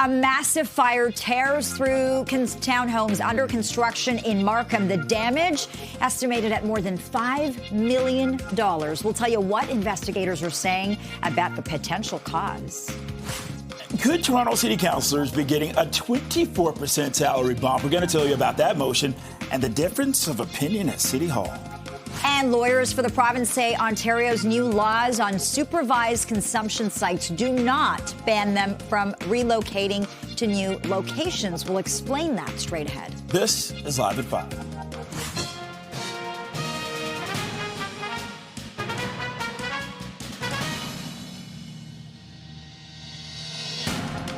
A massive fire tears through townhomes under construction in Markham. The damage estimated at more than $5 million. We'll tell you what investigators are saying about the potential cause. Could Toronto City Councillors be getting a 24% salary bump? We're going to tell you about that motion and the difference of opinion at City Hall. And lawyers for the province say Ontario's new laws on supervised consumption sites do not ban them from relocating to new locations. We'll explain that straight ahead. This is Live at 5.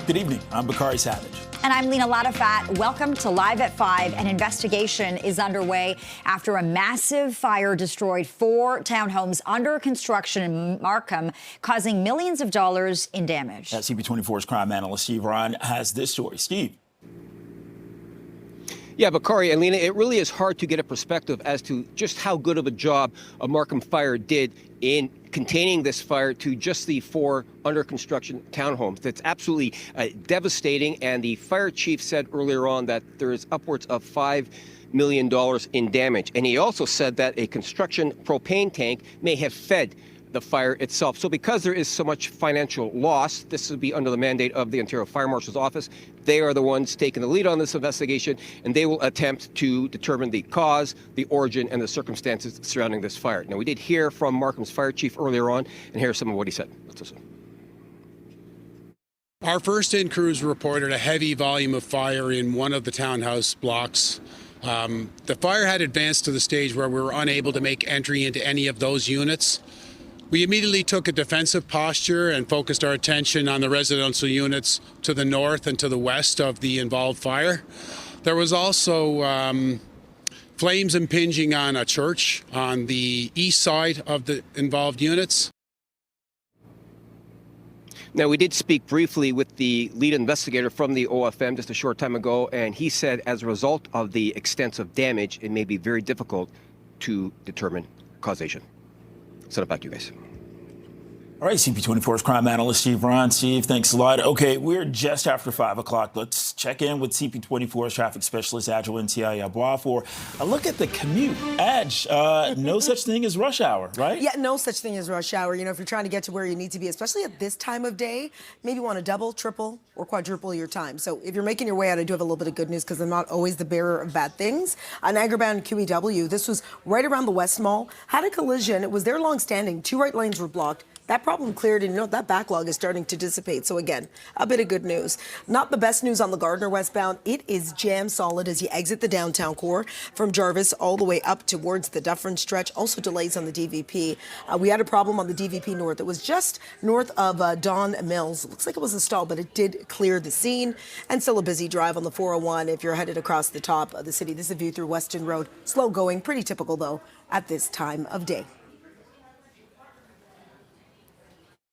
Good evening. I'm Bakari Savage. And I'm Lena Latafat. Welcome to Live at 5. An investigation is underway after a massive fire destroyed 4 townhomes under construction in Markham, causing millions of dollars in damage. CP24's crime analyst Steve Ryan has this story. Steve. Yeah, Bakari and Lena, it really is hard to get a perspective as to just how good of a job a Markham fire did in containing this fire to just the 4 under construction townhomes. That's absolutely devastating. And the fire chief said earlier on that there is upwards of $5 million in damage. And he also said that a construction propane tank may have fed the fire itself. So because there is so much financial loss, this would be under the mandate of the Ontario Fire Marshal's Office. They are the ones taking the lead on this investigation, and they will attempt to determine the cause, the origin, and the circumstances surrounding this fire. Now, we did hear from Markham's fire chief earlier on, and here's some of what he said. Let's listen. Our first-in crews reported a heavy volume of fire in one of the townhouse blocks. The fire had advanced to the stage where we were unable to make entry into any of those units. We immediately took a defensive posture and focused our attention on the residential units to the north and to the west of the involved fire. There was also flames impinging on a church on the east side of the involved units. Now, we did speak briefly with the lead investigator from the OFM just a short time ago, and he said as a result of the extensive damage, it may be very difficult to determine causation. Send it back to you guys. All right, CP24's crime analyst Steve Ryan. Steve, thanks a lot. Okay, we're just after 5 o'clock. Let's check in with CP24's traffic specialist, Adjoa Ntiyabois, for a look at the commute. Adj, no such thing as rush hour, right? Yeah, no such thing as rush hour. You know, if you're trying to get to where you need to be, especially at this time of day, maybe you want to double, triple, or quadruple your time. So if you're making your way out, I do have a little bit of good news because I'm not always the bearer of bad things. On Niagara-bound QEW, this was right around the West Mall, had a collision. It was there long-standing. 2 right lanes were blocked. That problem cleared, and you know, that backlog is starting to dissipate. So again, a bit of good news. Not the best news on the Gardner westbound. It is jam solid as you exit the downtown core from Jarvis all the way up towards the Dufferin stretch. Also delays on the DVP. We had a problem on the DVP north. It was just north of Don Mills. Looks like it was a stall, but it did clear the scene. And still a busy drive on the 401 if you're headed across the top of the city. This is a view through Weston Road. Slow going, pretty typical though at this time of day.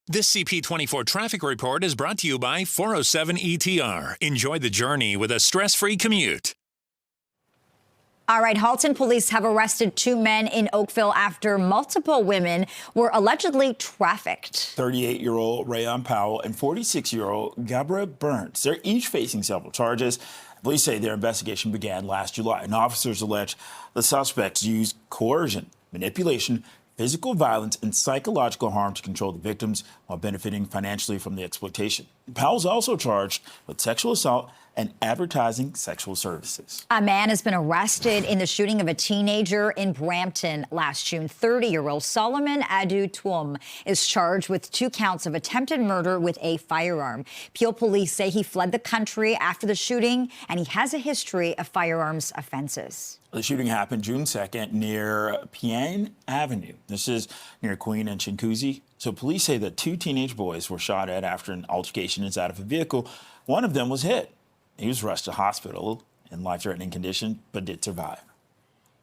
This CP24 traffic report is brought to you by 407 ETR. Enjoy the journey with a stress-free commute. All right, Halton police have arrested 2 men in Oakville after multiple women were allegedly trafficked. 38-year-old Rayon Powell and 46-year-old Gabra Burns. They're each facing several charges. Police say their investigation began last July, and officers allege the suspects used coercion, manipulation, physical violence, and psychological harm to control the victims while benefiting financially from the exploitation. Powell's also charged with sexual assault and advertising sexual services. A man has been arrested in the shooting of a teenager in Brampton last June. 30-year-old Solomon Adu Twum is charged with 2 counts of attempted murder with a firearm. Peel police say he fled the country after the shooting, and he has a history of firearms offenses. The shooting happened June 2nd near Piane Avenue. This is near Queen and Chinguacousy. So police say that 2 teenage boys were shot at after an altercation inside of a vehicle. One of them was hit. He was rushed to hospital in life-threatening condition, but did survive.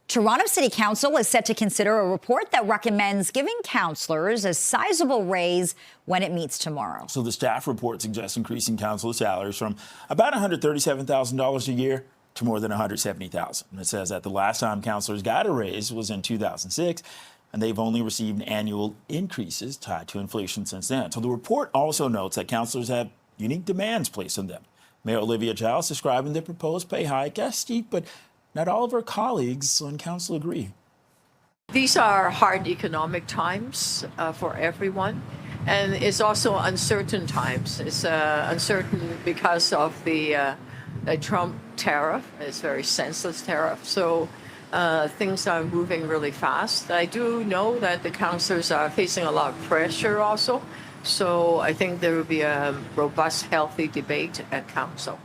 Toronto City Council is set to consider a report that recommends giving councillors a sizable raise when it meets tomorrow. So the staff report suggests increasing councillor salaries from about $137,000 a year to more than $170,000. It says that the last time councillors got a raise was in 2006, and they've only received annual increases tied to inflation since then. So the report also notes that councillors have unique demands placed on them. Mayor Olivia Giles describing the proposed pay hike as steep, but not all of her colleagues on council agree. These are hard economic times for everyone, and it's also uncertain times. It's uncertain because of the Trump tariff. It's a very senseless tariff. So things are moving really fast. I do know that the councillors are facing a lot of pressure also. So I think there will be a robust, healthy debate at council.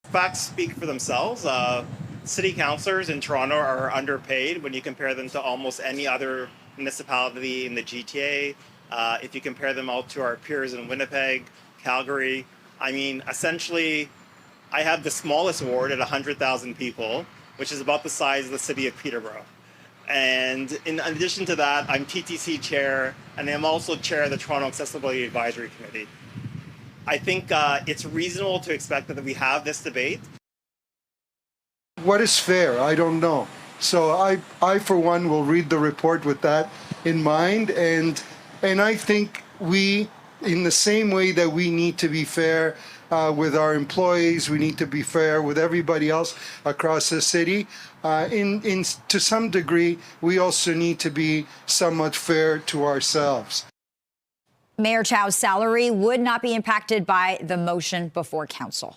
Facts speak for themselves. City councillors in Toronto are underpaid when you compare them to almost any other municipality in the GTA. If you compare them all to our peers in Winnipeg, Calgary, I mean, essentially, I have the smallest ward at 100,000 people, which is about the size of the city of Peterborough. And in addition to that, I'm TTC chair, and I'm also chair of the Toronto Accessibility Advisory Committee. I think it's reasonable to expect that we have this debate. What is fair? I don't know. So I for one, will read the report with that in mind, and I think we, in the same way that we need to be fair with our employees, we need to be fair with everybody else across the city. To some degree, we also need to be somewhat fair to ourselves. Mayor Chow's salary would not be impacted by the motion before council.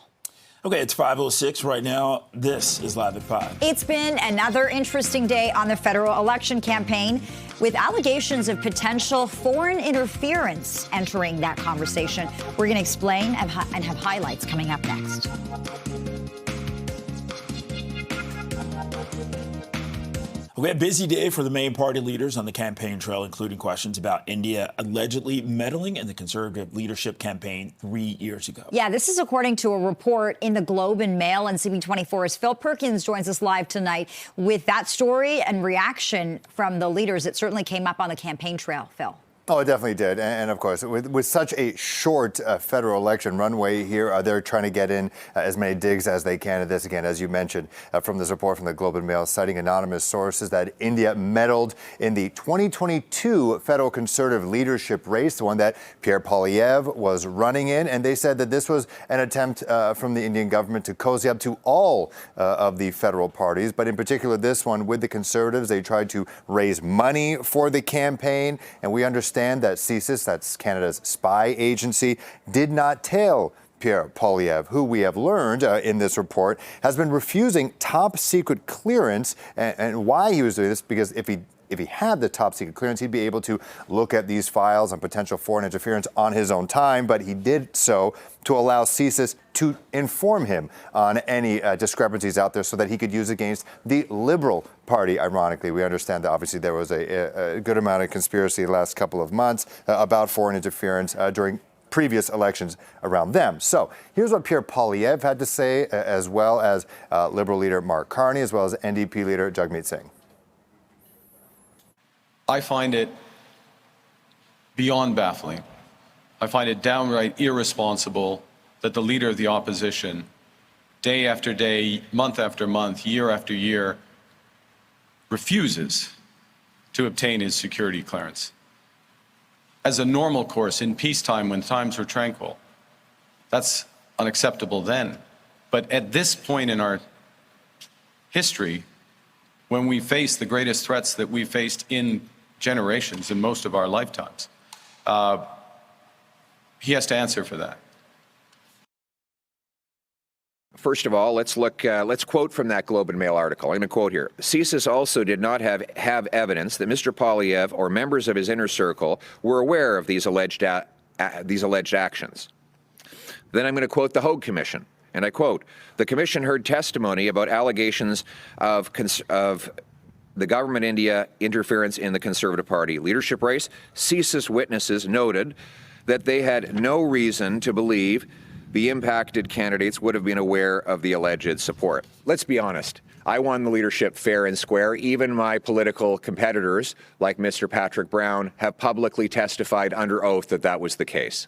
Okay, it's 5:06 right now. This is Live at 5. It's been another interesting day on the federal election campaign, with allegations of potential foreign interference entering that conversation. We're going to explain and have highlights coming up next. We had a busy day for the main party leaders on the campaign trail, including questions about India allegedly meddling in the Conservative leadership campaign 3 years ago. Yeah, this is according to a report in the Globe and Mail, and CP24's Phil Perkins joins us live tonight with that story and reaction from the leaders. It certainly came up on the campaign trail, Phil. Oh, it definitely did. And of course, with such a short federal election runway here, they're trying to get in as many digs as they can at this. Again, as you mentioned, from this report from the Globe and Mail, citing anonymous sources that India meddled in the 2022 federal Conservative leadership race, the one that Pierre Poilievre was running in. And they said that this was an attempt from the Indian government to cozy up to all of the federal parties. But in particular, this one with the Conservatives, they tried to raise money for the campaign. And we understand that CSIS, that's Canada's spy agency, did not tell Pierre Poilievre, who we have learned in this report, has been refusing top secret clearance. And why he was doing this, because if he had the top secret clearance, he'd be able to look at these files on potential foreign interference on his own time. But he did so to allow CSIS to inform him on any discrepancies out there so that he could use against the Liberal Party. Ironically, we understand that obviously there was a good amount of conspiracy the last couple of months about foreign interference during previous elections around them. So here's what Pierre Poilievre had to say, as well as Liberal leader Mark Carney, as well as NDP leader Jagmeet Singh. I find it beyond baffling. I find it downright irresponsible that the leader of the opposition, day after day, month after month, year after year, refuses to obtain his security clearance. As a normal course in peacetime when times were tranquil, that's unacceptable then. But at this point in our history, when we face the greatest threats that we've faced in generations, in most of our lifetimes, he has to answer for that. First of all, let's quote from that Globe and Mail article. I'm going to quote here. CSIS also did not have evidence that Mr. Poilievre or members of his inner circle were aware of these alleged actions. Then I'm going to quote the Hogue Commission, and I quote, "The Commission heard testimony about allegations of the government India interference in the Conservative Party leadership race. CSIS witnesses noted that they had no reason to believe the impacted candidates would have been aware of the alleged support." Let's be honest. I won the leadership fair and square. Even my political competitors, like Mr. Patrick Brown, have publicly testified under oath that that was the case.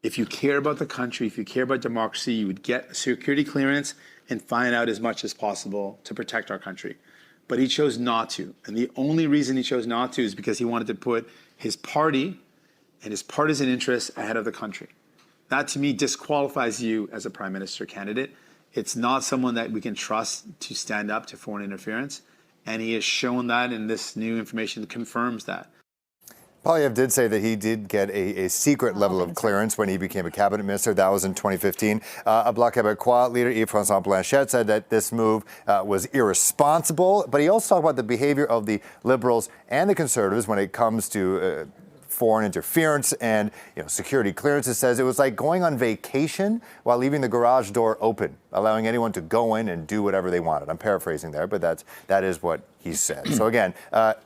If you care about the country, if you care about democracy, you would get a security clearance and find out as much as possible to protect our country. But he chose not to. And the only reason he chose not to is because he wanted to put his party and his partisan interests ahead of the country. That to me disqualifies you as a prime minister candidate. It's not someone that we can trust to stand up to foreign interference. And he has shown that, and this new information confirms that. Poilievre did say that he did get a secret level of clearance when he became a cabinet minister. That was in 2015. A Bloc Québécois leader, Yves-François Blanchet, said that this move was irresponsible. But he also talked about the behavior of the Liberals and the Conservatives when it comes to foreign interference and security clearances. Says it was like going on vacation while leaving the garage door open, allowing anyone to go in and do whatever they wanted. I'm paraphrasing there, but that is what he said. So again,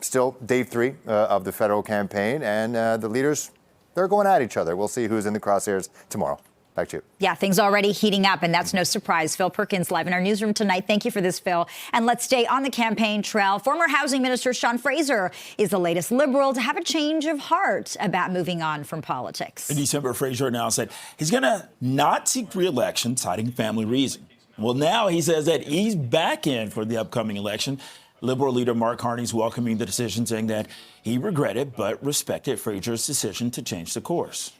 still day 3 of the federal campaign, and the leaders, they're going at each other. We'll see who's in the crosshairs tomorrow. Back to you. Yeah, things already heating up, and that's no surprise. Phil Perkins live in our newsroom tonight. Thank you for this, Phil. And let's stay on the campaign trail. Former Housing Minister Sean Fraser is the latest Liberal to have a change of heart about moving on from politics. In December, Fraser announced that he's going to not seek re-election, citing family reasons. Well, now he says that he's back in for the upcoming election. Liberal leader Mark Carney's welcoming the decision, saying that he regretted but respected Fraser's decision to change the course.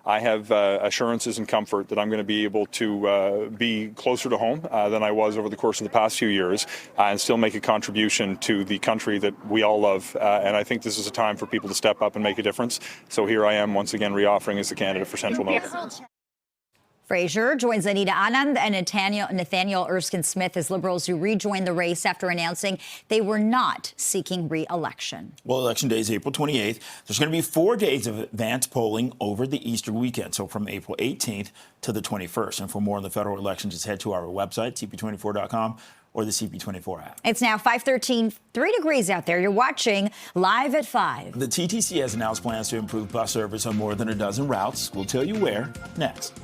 I have assurances and comfort that I'm going to be able to be closer to home than I was over the course of the past few years and still make a contribution to the country that we all love. And I think this is a time for people to step up and make a difference. So here I am once again reoffering as the candidate for Central Nova. Fraser joins Anita Anand and Nathaniel Erskine-Smith as Liberals who rejoined the race after announcing they were not seeking re-election. Well, Election Day is April 28th. There's going to be 4 days of advance polling over the Easter weekend, so from April 18th to the 21st. And for more on the federal election, just head to our website, CP24.com, or the CP24 app. It's now 5:13, 3 degrees out there. You're watching Live at 5. The TTC has announced plans to improve bus service on more than a dozen routes. We'll tell you where next.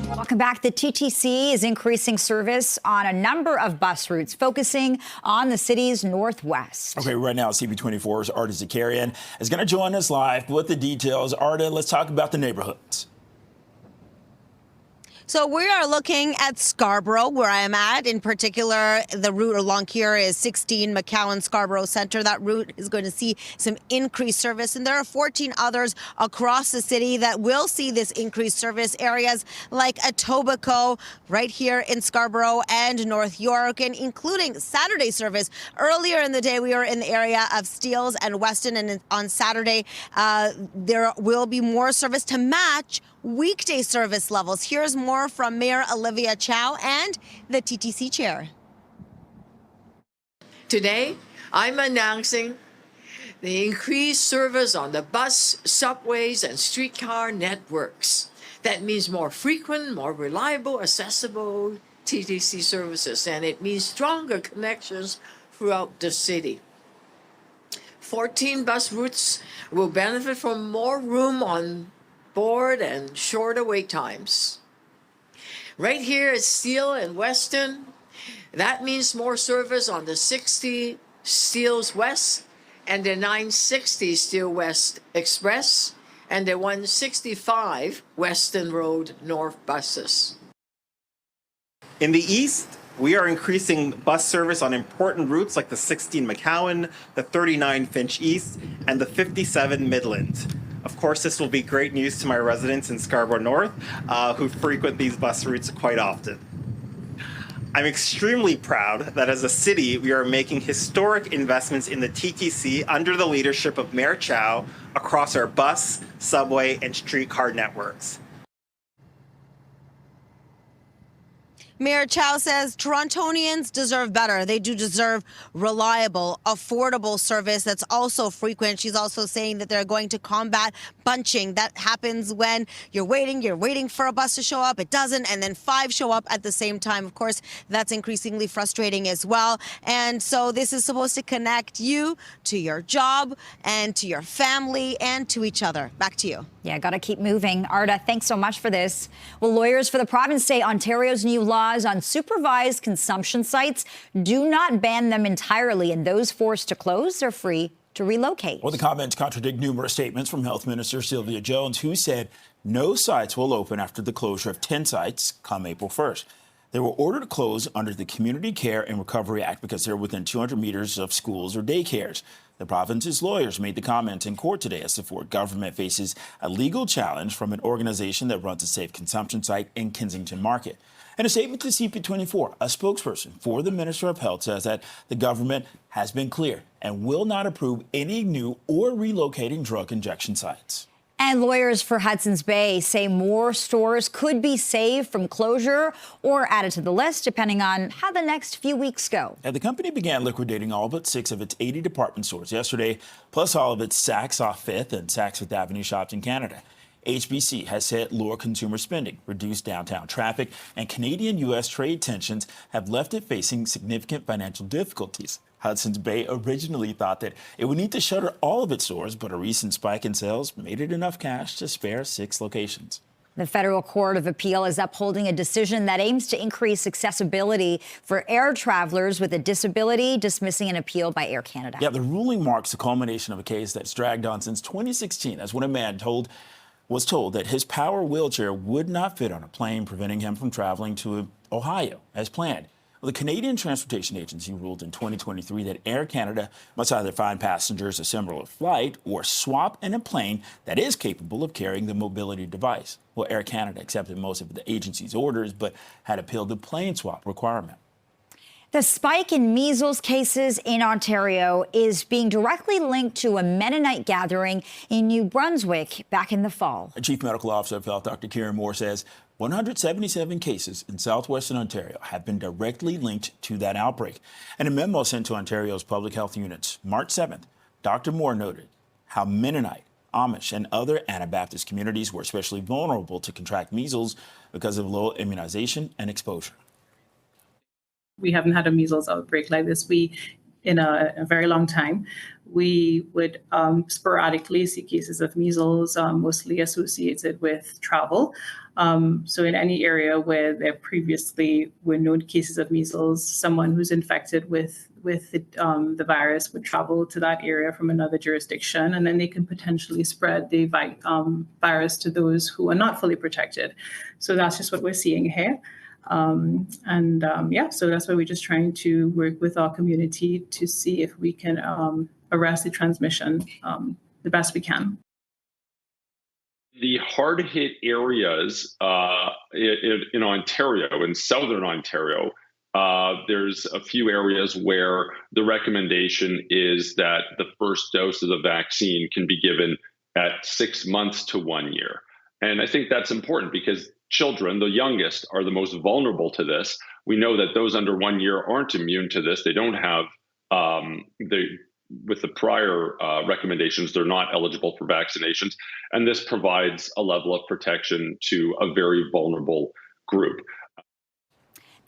Welcome back. The TTC is increasing service on a number of bus routes, focusing on the city's northwest. Okay, right now, CP24's Arda Zakarian is going to join us live with the details. Arda, let's talk about the neighborhoods. So we are looking at Scarborough, where I am at. In particular, the route along here is 16 McCowan Scarborough Center. That route is going to see some increased service. And there are 14 others across the city that will see this increased service. Areas like Etobicoke, right here in Scarborough and North York, and including Saturday service. Earlier in the day, we were in the area of Steeles and Weston. And on Saturday, there will be more service to match weekday service levels. Here's more from Mayor Olivia Chow and the TTC chair. Today, I'm announcing the increased service on the bus, subways, and streetcar networks. That means more frequent, more reliable, accessible TTC services, and it means stronger connections throughout the city. 14 bus routes will benefit from more room on board and shorter wait times. Right here at Steele and Weston, that means more service on the 60 Steeles West and the 960 Steele West Express and the 165 Weston Road North buses. In the east, we are increasing bus service on important routes like the 16 McCowan, the 39 Finch East, and the 57 Midland. Of course, this will be great news to my residents in Scarborough North, who frequent these bus routes quite often. I'm extremely proud that as a city, we are making historic investments in the TTC under the leadership of Mayor Chow across our bus, subway, and streetcar networks. Mayor Chow says Torontonians deserve better. They do deserve reliable, affordable service that's also frequent. She's also saying that they're going to combat bunching. That happens when you're waiting for a bus to show up, it doesn't, and then 5 show up at the same time. Of course, that's increasingly frustrating as well. And so this is supposed to connect you to your job and to your family and to each other. Back to you. Yeah, got to keep moving. Arda, thanks so much for this. Well, lawyers for the province say Ontario's new laws on supervised consumption sites do not ban them entirely, and those forced to close are free to relocate. Well, the comments contradict numerous statements from Health Minister Sylvia Jones, who said no sites will open after the closure of 10 sites come April 1st. They were ordered to close under the Community Care and Recovery Act because they're within 200 meters of schools or daycares. The province's lawyers made the comments in court today as the Ford government faces a legal challenge from an organization that runs a safe consumption site in Kensington Market. In a statement to CP24, a spokesperson for the Minister of Health says that the government has been clear and will not approve any new or relocating drug injection sites. And lawyers for Hudson's Bay say more stores could be saved from closure or added to the list, depending on how the next few weeks go. And the company began liquidating all but 6 of its 80 department stores yesterday, plus all of its Saks off 5th and Saks Fifth Avenue shops in Canada. HBC has said lower consumer spending, reduced downtown traffic, and Canadian-U.S. trade tensions have left it facing significant financial difficulties. Hudson's Bay originally thought that it would need to shutter all of its stores, but a recent spike in sales made it enough cash to spare 6 locations. The Federal Court of Appeal is upholding a decision that aims to increase accessibility for air travelers with a disability, dismissing an appeal by Air Canada. Yeah, the ruling marks the culmination of a case that's dragged on since 2016, as when a man was told that his power wheelchair would not fit on a plane, preventing him from traveling to Ohio as planned. Well, the Canadian Transportation Agency ruled in 2023 that Air Canada must either find passengers a similar flight or swap in a plane that is capable of carrying the mobility device. Well, Air Canada accepted most of the agency's orders, but had appealed the plane swap requirement. The spike in measles cases in Ontario is being directly linked to a Mennonite gathering in New Brunswick back in the fall. Chief Medical Officer of Health, Dr. Kieran Moore, says 177 cases in southwestern Ontario have been directly linked to that outbreak. In a memo sent to Ontario's public health units March 7th, Dr. Moore noted how Mennonite, Amish, and other Anabaptist communities were especially vulnerable to contract measles because of low immunization and exposure. We haven't had a measles outbreak like this in a very long time. We would sporadically see cases of measles, mostly associated with travel. So in any area where there previously were known cases of measles, someone who's infected with the virus would travel to that area from another jurisdiction, and then they can potentially spread the virus to those who are not fully protected. So that's just what we're seeing here. So that's why we're just trying to work with our community to see if we can arrest the transmission the best we can. The hard-hit areas in Ontario, in southern Ontario, there's a few areas where the recommendation is that the first dose of the vaccine can be given at 6 months to 1 year. And I think that's important because children, the youngest, are the most vulnerable to this. We know that those under 1 year aren't immune to this. They don't have, with the prior recommendations, they're not eligible for vaccinations. And this provides a level of protection to a very vulnerable group.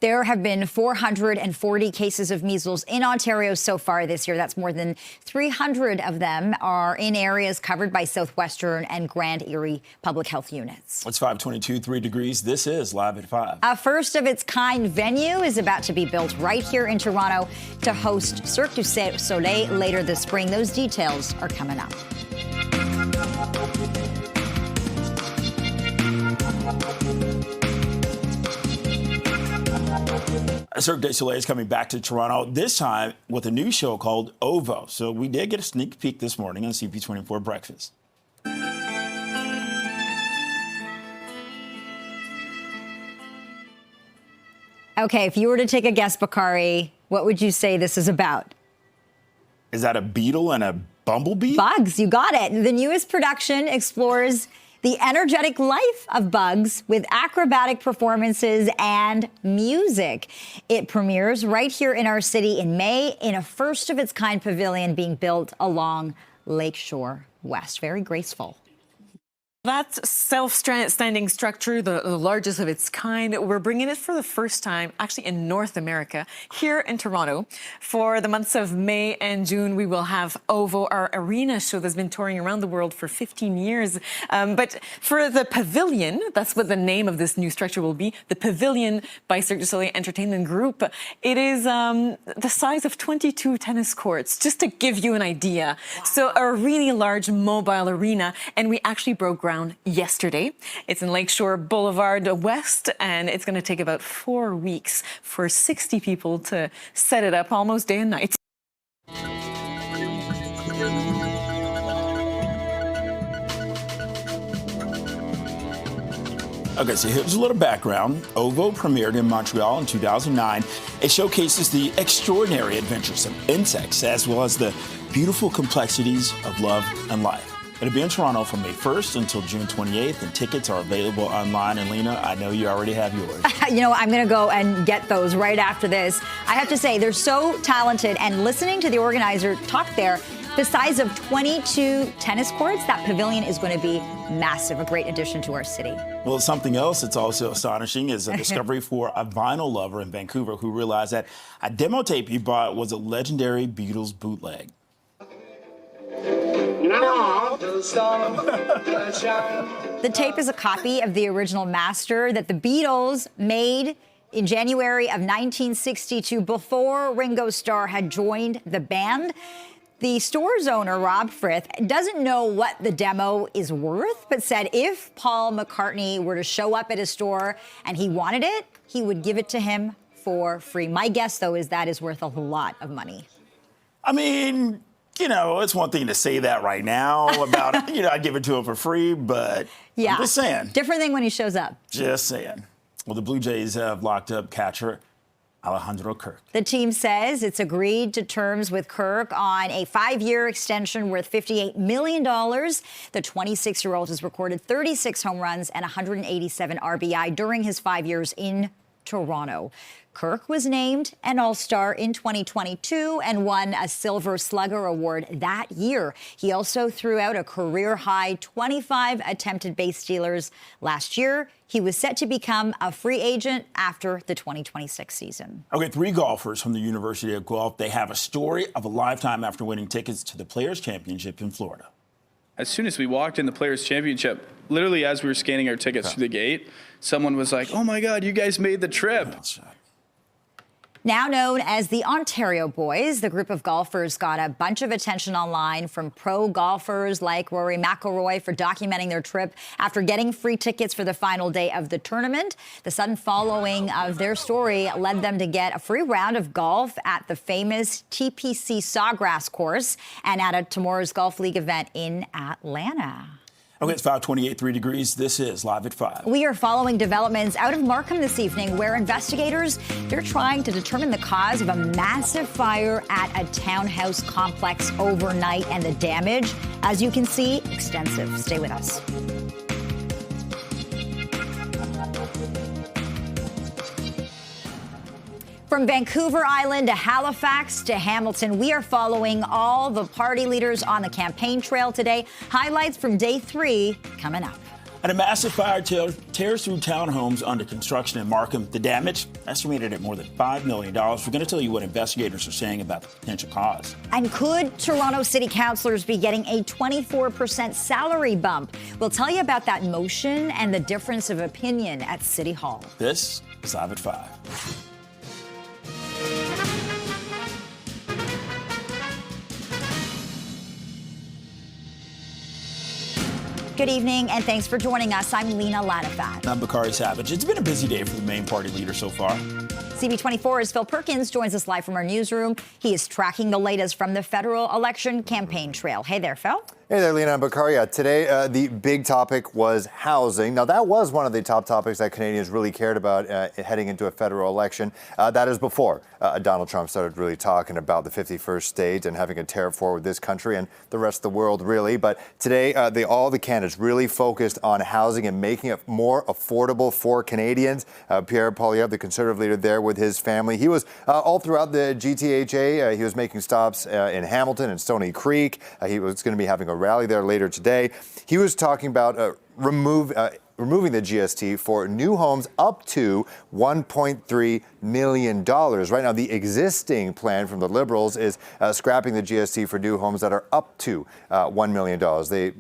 There have been 440 cases of measles in Ontario so far this year. That's more than 300 of them are in areas covered by Southwestern and Grand Erie public health units. It's 5:22, 3 degrees. This is Live at 5. A first-of-its-kind venue is about to be built right here in Toronto to host Cirque du Soleil later this spring. Those details are coming up. Cirque du Soleil is coming back to Toronto, this time with a new show called OVO. So we did get a sneak peek this morning on CP24 Breakfast. Okay, if you were to take a guess, Bakari, what would you say this is about? Is that a beetle and a bumblebee? Bugs, you got it. The newest production explores the energetic life of bugs with acrobatic performances and music. It premieres right here in our city in May in a first-of-its-kind pavilion being built along Lakeshore West. Very graceful. That self-standing structure, the largest of its kind, we're bringing it for the first time, actually in North America, here in Toronto. For the months of May and June, we will have OVO, our arena show that's been touring around the world for 15 years. But for the pavilion, that's what the name of this new structure will be, the Pavilion by Cirque du Soleil Entertainment Group. It is the size of 22 tennis courts, just to give you an idea. Wow. So a really large mobile arena, and we actually broke ground yesterday. It's in Lakeshore Boulevard West, and it's going to take about 4 weeks for 60 people to set it up almost day and night. Okay, so here's a little background. OVO premiered in Montreal in 2009. It showcases the extraordinary adventures of insects as well as the beautiful complexities of love and life. It'll be in Toronto from May 1st until June 28th, and tickets are available online. And Lena, I know you already have yours. You know, I'm going to go and get those right after this. I have to say, they're so talented, and listening to the organizer talk there, the size of 22 tennis courts, that pavilion is going to be massive, a great addition to our city. Well, something else that's also astonishing is a discovery for a vinyl lover in Vancouver who realized that a demo tape he bought was a legendary Beatles bootleg. The tape is a copy of the original master that the Beatles made in January of 1962 before Ringo Starr had joined the band. The store's owner, Rob Frith, doesn't know what the demo is worth, but said if Paul McCartney were to show up at his store and he wanted it, he would give it to him for free. My guess, though, is that is worth a lot of money. I mean, you know, it's one thing to say that right now about, you know, I'd give it to him for free, but yeah, I'm just saying. Different thing when he shows up. Just saying. Well, the Blue Jays have locked up catcher Alejandro Kirk. The team says it's agreed to terms with Kirk on a 5-year extension worth $58 million. The 26-year-old has recorded 36 home runs and 187 RBI during his 5 years in Toronto. Kirk was named an All-Star in 2022 and won a Silver Slugger Award that year. He also threw out a career-high 25 attempted base stealers last year. He was set to become a free agent after the 2026 season. Okay, 3 golfers from the University of Guelph. They have a story of a lifetime after winning tickets to the Players' Championship in Florida. As soon as we walked in the Players' Championship, literally as we were scanning our tickets through the gate, someone was like, "Oh my God, you guys made the trip." Now known as the Ontario Boys, the group of golfers got a bunch of attention online from pro golfers like Rory McIlroy for documenting their trip after getting free tickets for the final day of the tournament. The sudden following of their story led them to get a free round of golf at the famous TPC Sawgrass course and at a Tomorrow's Golf League event in Atlanta. Okay, it's 5:28, 3 degrees. This is Live at 5. We are following developments out of Markham this evening where investigators, they're trying to determine the cause of a massive fire at a townhouse complex overnight, and the damage, as you can see, extensive. Stay with us. From Vancouver Island to Halifax to Hamilton, we are following all the party leaders on the campaign trail today. Highlights from day 3 coming up. And a massive fire tears through townhomes under construction in Markham. The damage estimated at more than $5 million. We're going to tell you what investigators are saying about the potential cause. And could Toronto City Councillors be getting a 24% salary bump? We'll tell you about that motion and the difference of opinion at City Hall. This is Live at 5. Good evening, and thanks for joining us. I'm Lena Lanafat. I'm Bakari Savage. It's been a busy day for the main party leader so far. CP24's Phil Perkins joins us live from our newsroom. He is tracking the latest from the federal election campaign trail. Hey there, Phil. Hey there, Lena and Bakari. Today, the big topic was housing. Now, that was one of the top topics that Canadians really cared about heading into a federal election. That is before Donald Trump started really talking about the 51st state and having a tariff war with this country and the rest of the world, really. But today, all the candidates really focused on housing and making it more affordable for Canadians. Pierre Poilievre, the Conservative leader there with his family, he was all throughout the GTHA. He was making stops in Hamilton and Stoney Creek. He was going to be having a rally there later today. He was talking about removing the GST for new homes up to $1.3 million. Right now, the existing plan from the Liberals is scrapping the GST for new homes that are up to $1 million.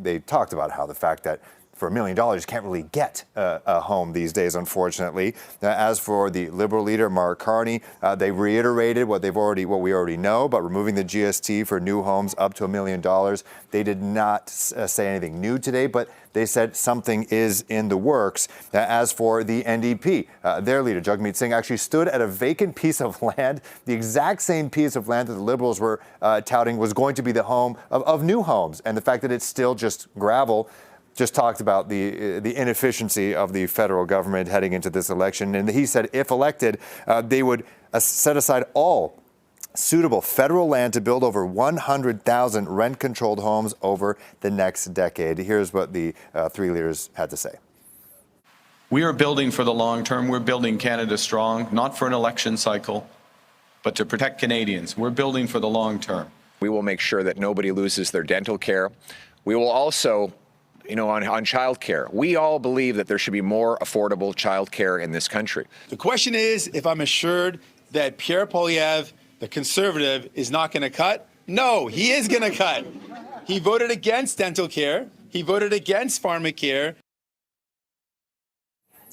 They talked about how the fact that for $1 million, you can't really get a home these days, unfortunately. As for the Liberal leader, Mark Carney, they reiterated what we already know, but removing the GST for new homes up to $1 million. They did not say anything new today, but they said something is in the works. As for the NDP, their leader, Jagmeet Singh, actually stood at a vacant piece of land, the exact same piece of land that the Liberals were touting was going to be the home of new homes. And the fact that it's still just gravel just talked about the inefficiency of the federal government heading into this election. And he said if elected, they would set aside all suitable federal land to build over 100,000 rent-controlled homes over the next decade. Here's what the three leaders had to say. We are building for the long term. We're building Canada strong, not for an election cycle, but to protect Canadians. We're building for the long term. We will make sure that nobody loses their dental care. We will also, on child care, we all believe that there should be more affordable child care in this country. The question is if I'm assured that Pierre Poilievre, the Conservative, is not going to cut. No, he is going to cut. He voted against dental care. He voted against pharmacare.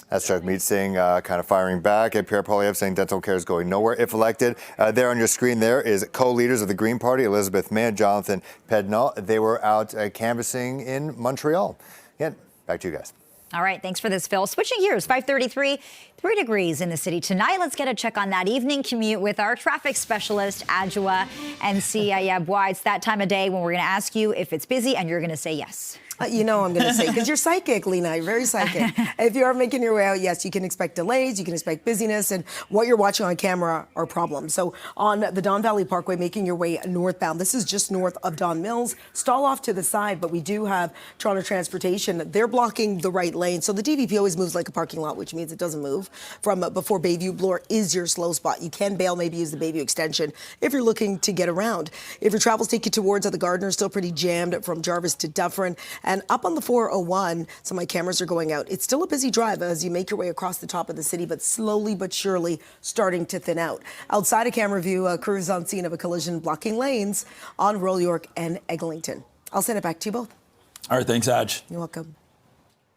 That's Jagmeet Singh kind of firing back at Pierre Poilievre, saying dental care is going nowhere if elected. There on your screen there is co-leaders of the Green Party, Elizabeth May and Jonathan Pednot. They were out canvassing in Montreal. Again, back to you guys. All right, thanks for this, Phil. Switching gears, 5:33, 3 degrees in the city tonight. Let's get a check on that evening commute with our traffic specialist, Adjoa and Bois. It's that time of day when we're going to ask you if it's busy, and you're going to say yes. I'm going to say, because you're psychic, Lena. You're very psychic. If you are making your way out, yes, you can expect delays, you can expect busyness, and what you're watching on camera are problems. So on the Don Valley Parkway, making your way northbound, this is just north of Don Mills. Stall off to the side, but we do have Toronto Transportation. They're blocking the right lane. So the DVP always moves like a parking lot, which means it doesn't move from before Bayview. Bloor is your slow spot. You can bail, maybe use the Bayview extension if you're looking to get around. If your travels take you towards the Gardiner, still pretty jammed from Jarvis to Dufferin. And up on the 401, so my cameras are going out. It's still a busy drive as you make your way across the top of the city, but slowly but surely starting to thin out. Outside of camera view, crews on scene of a collision blocking lanes on Royal York and Eglinton. I'll send it back to you both. All right, thanks, Aj. You're welcome.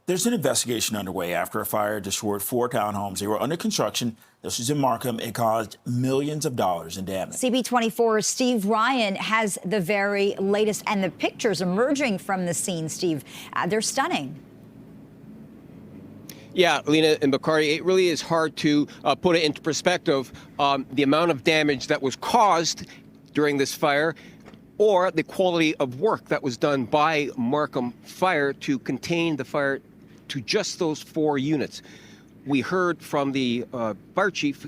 There's an investigation underway after a fire destroyed 4 townhomes. They were under construction. This was in Markham. It caused millions of dollars in damage. CP24's Steve Ryan has the very latest, and the pictures emerging from the scene, Steve, they're stunning. Yeah, Lena and Bacardi, it really is hard to put it into perspective, the amount of damage that was caused during this fire, or the quality of work that was done by Markham Fire to contain the fire to just those 4 units. We heard from the fire chief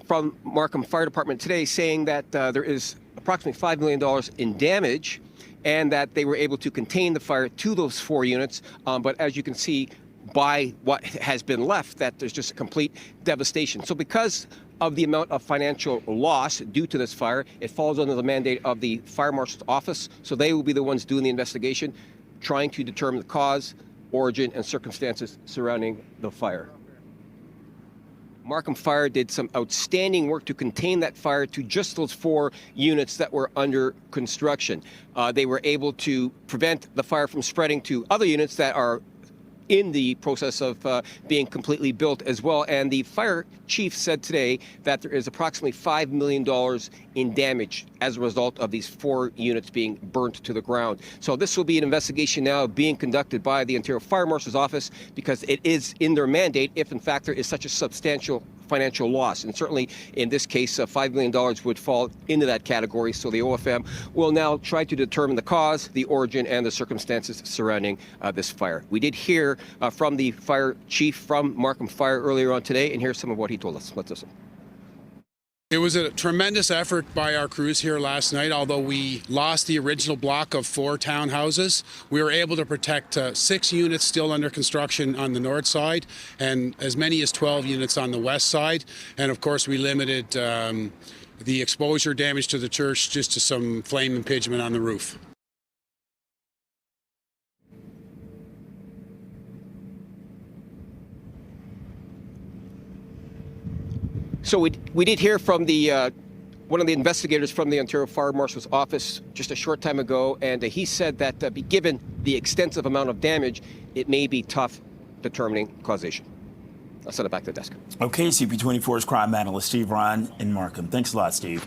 from Markham Fire Department today saying that there is approximately $5 million in damage and that they were able to contain the fire to those 4 units. But as you can see by what has been left, that there's just a complete devastation. So because of the amount of financial loss due to this fire, it falls under the mandate of the Fire Marshal's office. So they will be the ones doing the investigation, trying to determine the cause, origin, and circumstances surrounding the fire. Markham Fire did some outstanding work to contain that fire to just those 4 units that were under construction. They were able to prevent the fire from spreading to other units that are in the process of being completely built as well. And the fire chief said today that there is approximately $5 million in damage as a result of these 4 units being burnt to the ground. So this will be an investigation now being conducted by the Ontario Fire Marshal's office, because it is in their mandate if in fact there is such a substantial financial loss. And certainly in this case, $5 million would fall into that category. So the OFM will now try to determine the cause, the origin, and the circumstances surrounding this fire. We did hear from the fire chief from Markham Fire earlier on today, and here's some of what he told us. Let's listen. It was a tremendous effort by our crews here last night. Although we lost the original block of 4 townhouses, we were able to protect 6 units still under construction on the north side and as many as 12 units on the west side. And of course, we limited the exposure damage to the church just to some flame impingement on the roof. So we did hear from the one of the investigators from the Ontario Fire Marshal's office just a short time ago, and he said that given the extensive amount of damage, it may be tough determining causation. I'll send it back to the desk. Okay, CP24's crime analyst Steve Ryan in Markham. Thanks a lot, Steve.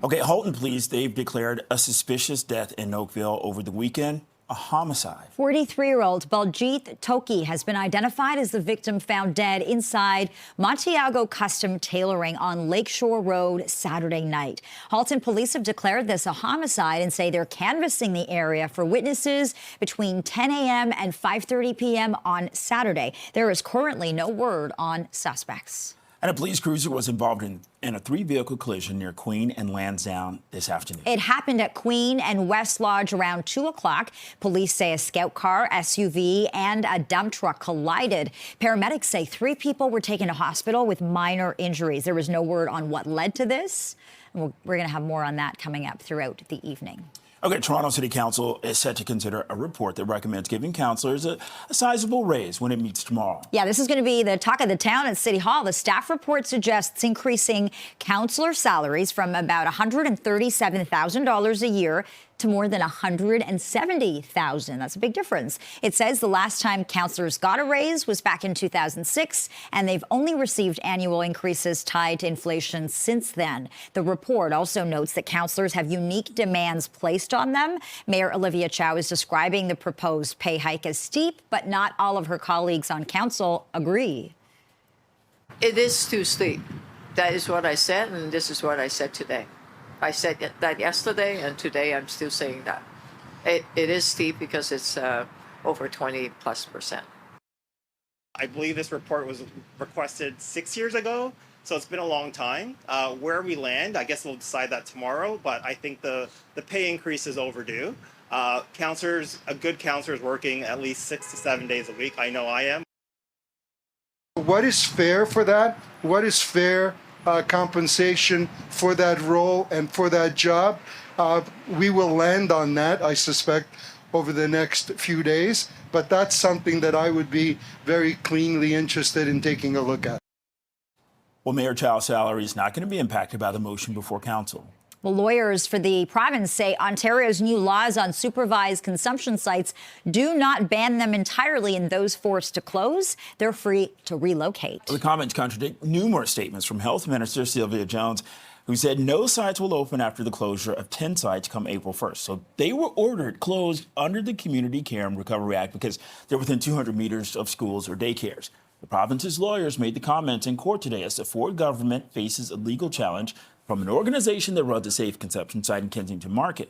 Okay, Halton police, they've declared a suspicious death in Oakville over the weekend. A homicide. 43-year-old Baljit Toki has been identified as the victim found dead inside Montiago Custom Tailoring on Lakeshore Road Saturday night. Halton police have declared this a homicide and say they're canvassing the area for witnesses between 10 a.m. and 5:30 p.m. on Saturday. There is currently no word on suspects. And a police cruiser was involved in a 3-vehicle collision near Queen and Lansdowne this afternoon. It happened at Queen and West Lodge around 2 o'clock. Police say a scout car, SUV, and a dump truck collided. Paramedics say 3 people were taken to hospital with minor injuries. There was no word on what led to this. And we're going to have more on that coming up throughout the evening. Okay, Toronto City Council is set to consider a report that recommends giving councillors a sizable raise when it meets tomorrow. Yeah, this is going to be the talk of the town at City Hall. The staff report suggests increasing councillor salaries from about $137,000 a year to more than $170,000. That's a big difference. It says the last time councillors got a raise was back in 2006, and they've only received annual increases tied to inflation since then. The report also notes that councillors have unique demands placed on them. Mayor Olivia Chow is describing the proposed pay hike as steep, but not all of her colleagues on council agree. It is too steep. That is what I said, and this is what I said today. I said that yesterday, and today I'm still saying that. It is steep because it's over 20+%. I believe this report was requested 6 years ago, so it's been a long time. Where we land, I guess we'll decide that tomorrow, but I think the pay increase is overdue. Councillors, a good councillor is working at least 6 to 7 days a week. I know I am. What is fair for that? What is fair compensation for that role and for that job? We will land on that, I suspect, over the next few days, but that's something that I would be very cleanly interested in taking a look at. Well, Mayor Chow's salary is not going to be impacted by the motion before council. Well, lawyers for the province say Ontario's new laws on supervised consumption sites do not ban them entirely, and those forced to close, they're free to relocate. The comments contradict numerous statements from Health Minister Sylvia Jones, who said no sites will open after the closure of 10 sites come April 1st. So they were ordered closed under the Community Care and Recovery Act because they're within 200 meters of schools or daycares. The province's lawyers made the comments in court today as the Ford government faces a legal challenge from an organization that runs a safe consumption site in Kensington Market.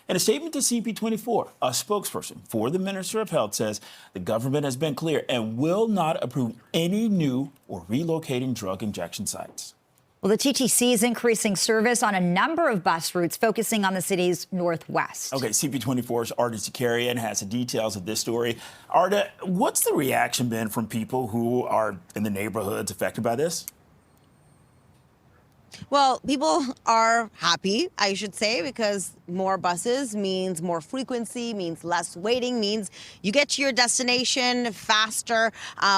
In a statement to CP24, a spokesperson for the Minister of Health says the government has been clear and will not approve any new or relocating drug injection sites. Well, the TTC is increasing service on a number of bus routes, focusing on the city's northwest. Okay, CP24's Arda Zakarian has the details of this story. Arda, what's the reaction been from people who are in the neighborhoods affected by this? Well, people are happy, I should say, because more buses means more frequency, means less waiting, means you get to your destination faster,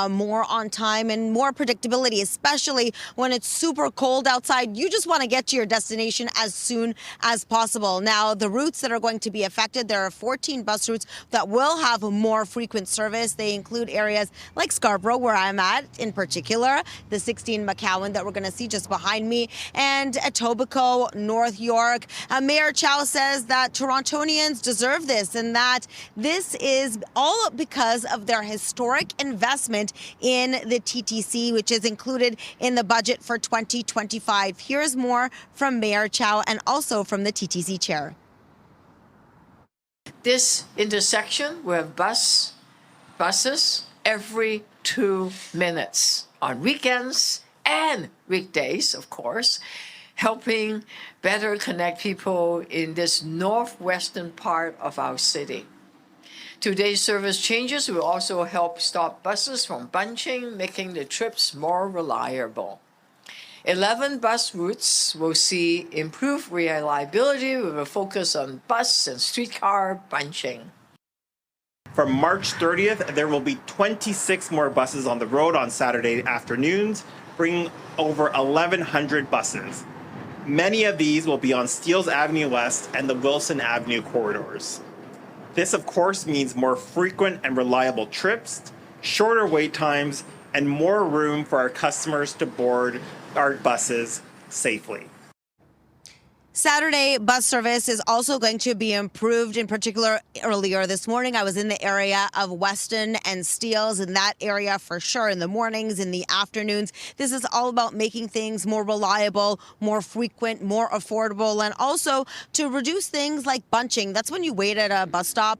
more on time, and more predictability, especially when it's super cold outside. You just want to get to your destination as soon as possible. Now, the routes that are going to be affected, there are 14 bus routes that will have more frequent service. They include areas like Scarborough, where I'm at in particular, the 16 McCowan that we're going to see just behind me, and Etobicoke, North York. Mayor Chow says that Torontonians deserve this and that this is all because of their historic investment in the TTC, which is included in the budget for 2025. Here's more from Mayor Chow and also from the TTC chair. This intersection, we have buses every 2 minutes on weekends and weekdays, of course, helping better connect people in this northwestern part of our city. Today's service changes will also help stop buses from bunching, making the trips more reliable. 11 bus routes will see improved reliability with a focus on bus and streetcar bunching. From March 30th, there will be 26 more buses on the road on Saturday afternoons, bringing over 1,100 buses. Many of these will be on Steeles Avenue West and the Wilson Avenue corridors. This, of course, means more frequent and reliable trips, shorter wait times, and more room for our customers to board our buses safely. Saturday bus service is also going to be improved. In particular, earlier this morning, I was in the area of Weston and Steeles, in that area for sure, in the mornings, in the afternoons. This is all about making things more reliable, more frequent, more affordable, and also to reduce things like bunching. That's when you wait at a bus stop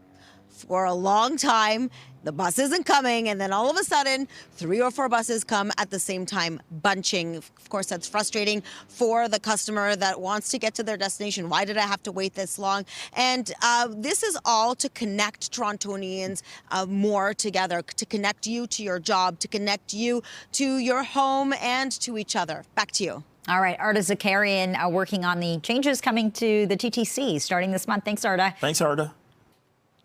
for a long time. The bus isn't coming, and then all of a sudden, 3 or 4 buses come at the same time, bunching. Of course, that's frustrating for the customer that wants to get to their destination. Why did I have to wait this long? And this is all to connect Torontonians more together, to connect you to your job, to connect you to your home and to each other. Back to you. All right, Arda Zakarian working on the changes coming to the TTC starting this month. Thanks, Arda. Thanks, Arda.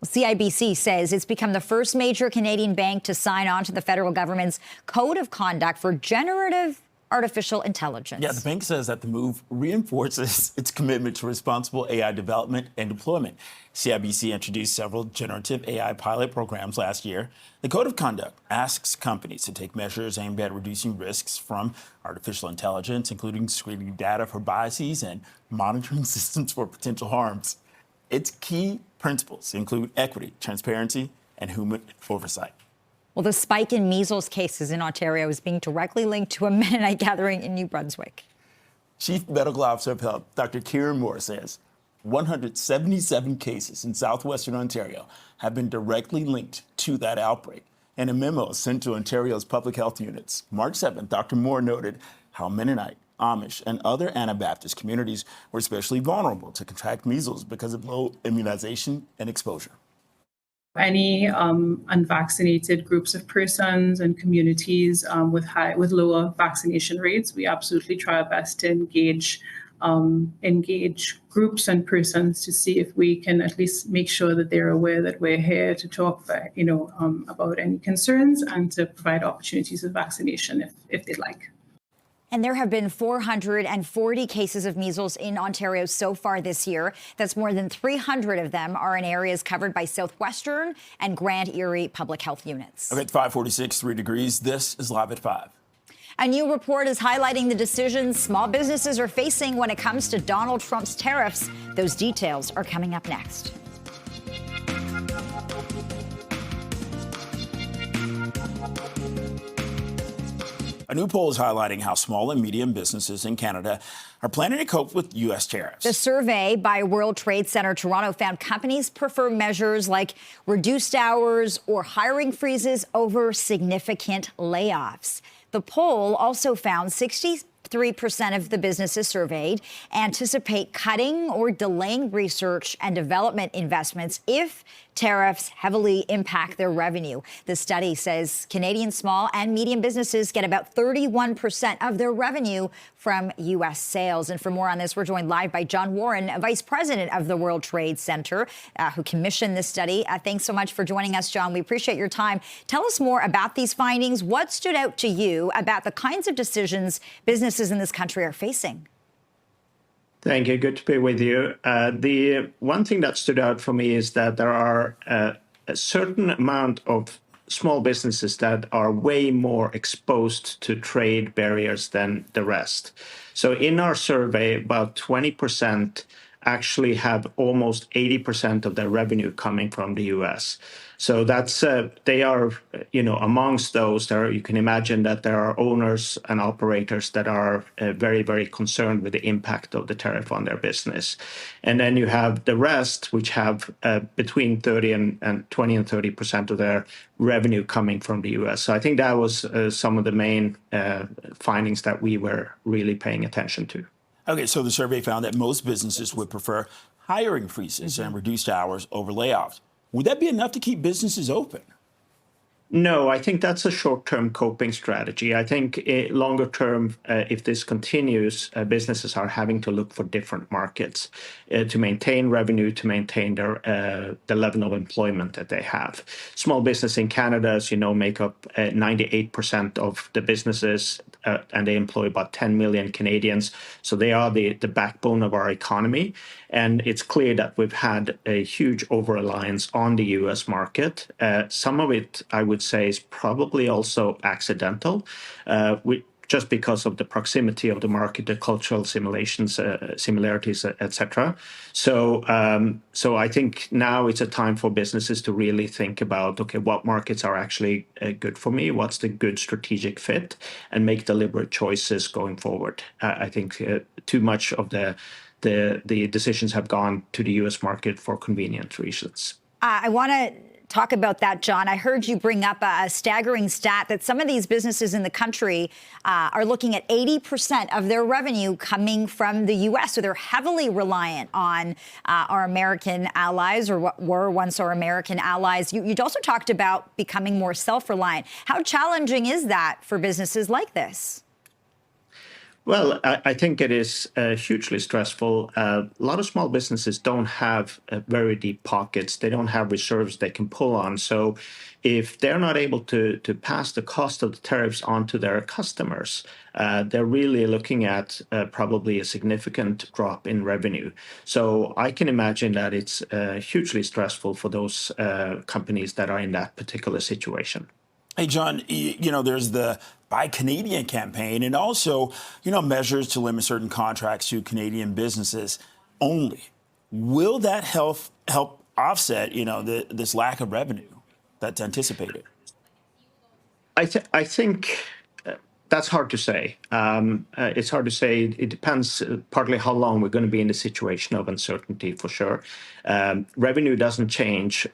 CIBC says it's become the first major Canadian bank to sign on to the federal government's Code of Conduct for Generative Artificial Intelligence. Yeah, the bank says that the move reinforces its commitment to responsible AI development and deployment. CIBC introduced several generative AI pilot programs last year. The Code of Conduct asks companies to take measures aimed at reducing risks from artificial intelligence, including screening data for biases and monitoring systems for potential harms. Its key principles include equity, transparency, and human oversight. Well, the spike in measles cases in Ontario is being directly linked to a Mennonite gathering in New Brunswick. Chief Medical Officer of Health, Dr. Kieran Moore, says 177 cases in southwestern Ontario have been directly linked to that outbreak. In a memo sent to Ontario's public health units, March 7th, Dr. Moore noted how Mennonite, Amish, and other Anabaptist communities were especially vulnerable to contract measles because of low immunization and exposure. Any unvaccinated groups of persons and communities with lower vaccination rates, we absolutely try our best to engage groups and persons to see if we can at least make sure that they're aware that we're here to talk, about any concerns and to provide opportunities of vaccination if they'd like. And there have been 440 cases of measles in Ontario so far this year. That's more than 300 of them are in areas covered by Southwestern and Grand Erie public health units. Okay, 546, 3 degrees. This is Live at 5. A new report is highlighting the decisions small businesses are facing when it comes to Donald Trump's tariffs. Those details are coming up next. A new poll is highlighting how small and medium businesses in Canada are planning to cope with U.S. tariffs. The survey by World Trade Center Toronto found companies prefer measures like reduced hours or hiring freezes over significant layoffs. The poll also found 63% of the businesses surveyed anticipate cutting or delaying research and development investments if tariffs heavily impact their revenue. The study says Canadian small and medium businesses get about 31% of their revenue from U.S. sales. And for more on this, we're joined live by John Warren, Vice President of the World Trade Center, who commissioned this study. Thanks so much for joining us, John. We appreciate your time. Tell us more about these findings. What stood out to you about the kinds of decisions businesses in this country are facing? Thank you. Good to be with you. The one thing that stood out for me is that there are a certain amount of small businesses that are way more exposed to trade barriers than the rest. So in our survey, about 20% actually have almost 80% of their revenue coming from the U.S. So that's they are, amongst those, there you can imagine that there are owners and operators that are very, very concerned with the impact of the tariff on their business. And then you have the rest, which have between 20 and 30% of their revenue coming from the U.S. So I think that was some of the main findings that we were really paying attention to. Okay, so the survey found that most businesses would prefer hiring freezes and reduced hours over layoffs. Would that be enough to keep businesses open? No, I think that's a short-term coping strategy. I think longer term, if this continues, businesses are having to look for different markets to maintain revenue, to maintain the level of employment that they have. Small business in Canada, as you know, make up 98% of the businesses, and they employ about 10 million Canadians. So they are the backbone of our economy. And it's clear that we've had a huge over-reliance on the US market. Some of it, I would say, is probably also accidental, just because of the proximity of the market, the cultural similarities, etc. So I think now it's a time for businesses to really think about, okay, what markets are actually good for me? What's the good strategic fit? And make deliberate choices going forward. I think too much of the decisions have gone to the U.S. market for convenient reasons. I want to talk about that, John. I heard you bring up a staggering stat that some of these businesses in the country are looking at 80% of their revenue coming from the U.S. So they're heavily reliant on our American allies, or what were once our American allies. You'd also talked about becoming more self-reliant. How challenging is that for businesses like this? Well, I think it is hugely stressful. A lot of small businesses don't have very deep pockets. They don't have reserves they can pull on. So if they're not able to pass the cost of the tariffs on to their customers, they're really looking at probably a significant drop in revenue. So I can imagine that it's hugely stressful for those companies that are in that particular situation. Hey, John, there's the Buy Canadian campaign and also, measures to limit certain contracts to Canadian businesses only. Will that help offset, this lack of revenue that's anticipated? I think that's hard to say. It's hard to say. It depends partly how long we're going to be in the situation of uncertainty, for sure. Revenue doesn't change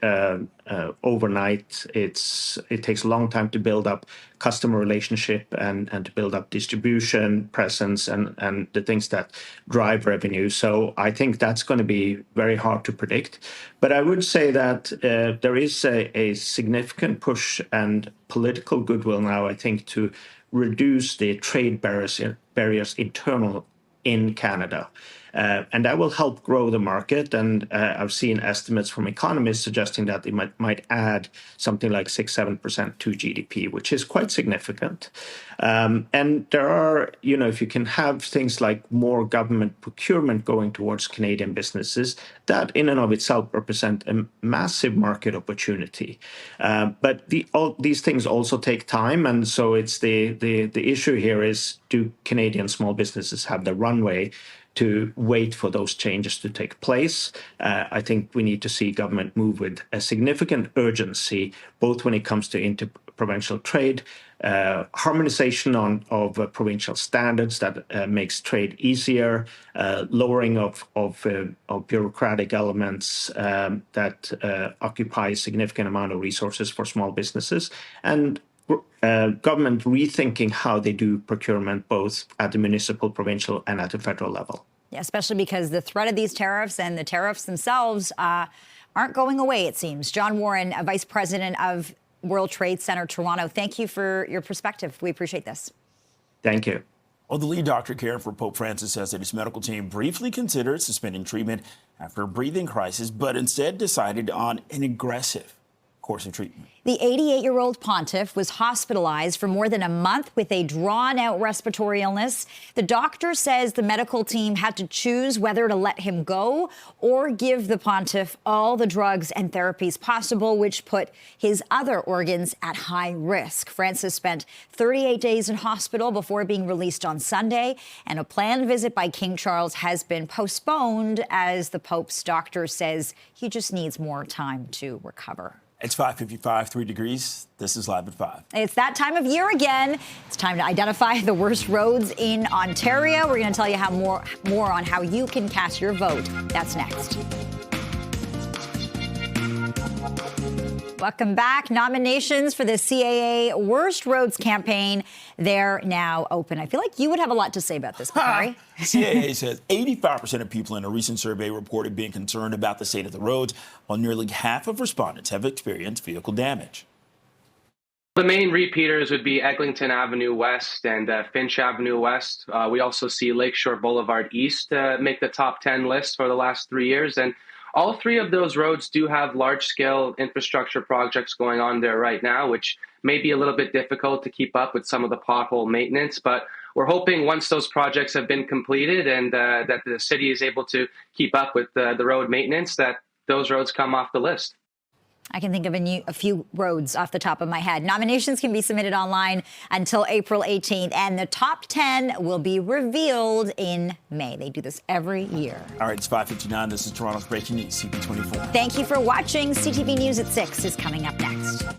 overnight. It takes a long time to build up customer relationship and to build up distribution, presence, and the things that drive revenue. So I think that's going to be very hard to predict. But I would say that there is a significant push and political goodwill now, I think, to reduce the trade barriers internal in Canada. And that will help grow the market. And I've seen estimates from economists suggesting that it might add something like 6-7% to GDP, which is quite significant. And there are, if you can have things like more government procurement going towards Canadian businesses, that in and of itself represent a massive market opportunity. But these things also take time. And so it's the issue here is, do Canadian small businesses have the runway to wait for those changes to take place? I think we need to see government move with a significant urgency, both when it comes to interprovincial trade, harmonization of provincial standards that makes trade easier, lowering of bureaucratic elements that occupy a significant amount of resources for small businesses, and government rethinking how they do procurement, both at the municipal, provincial, and at the federal level. Yeah, especially because the threat of these tariffs and the tariffs themselves aren't going away, it seems. John Warren, Vice President of World Trade Center Toronto, thank you for your perspective. We appreciate this. Thank you. Well, the lead doctor caring for Pope Francis says that his medical team briefly considered suspending treatment after a breathing crisis, but instead decided on an aggressive course of treatment. The 88-year-old pontiff was hospitalized for more than a month with a drawn-out respiratory illness. The doctor says the medical team had to choose whether to let him go or give the pontiff all the drugs and therapies possible, which put his other organs at high risk. Francis spent 38 days in hospital before being released on Sunday, and a planned visit by King Charles has been postponed as the Pope's doctor says he just needs more time to recover. It's 5:55, 3 degrees. This is Live at 5. It's that time of year again. It's time to identify the worst roads in Ontario. We're going to tell you more on how you can cast your vote. That's next. Welcome back. Nominations for the CAA Worst Roads campaign, they're now open. I feel like you would have a lot to say about this, Bakari. CAA says 85% of people in a recent survey reported being concerned about the state of the roads, while nearly half of respondents have experienced vehicle damage. The main repeaters would be Eglinton Avenue West and Finch Avenue West. We also see Lakeshore Boulevard East make the top 10 list for the last 3 years. And all three of those roads do have large-scale infrastructure projects going on there right now, which may be a little bit difficult to keep up with some of the pothole maintenance. But we're hoping once those projects have been completed and that the city is able to keep up with the road maintenance, that those roads come off the list. I can think of a few roads off the top of my head. Nominations can be submitted online until April 18th, and the top 10 will be revealed in May. They do this every year. All right, it's 5:59. This is Toronto's Breaking News, CP24. Thank you for watching. CTV News at 6 is coming up next.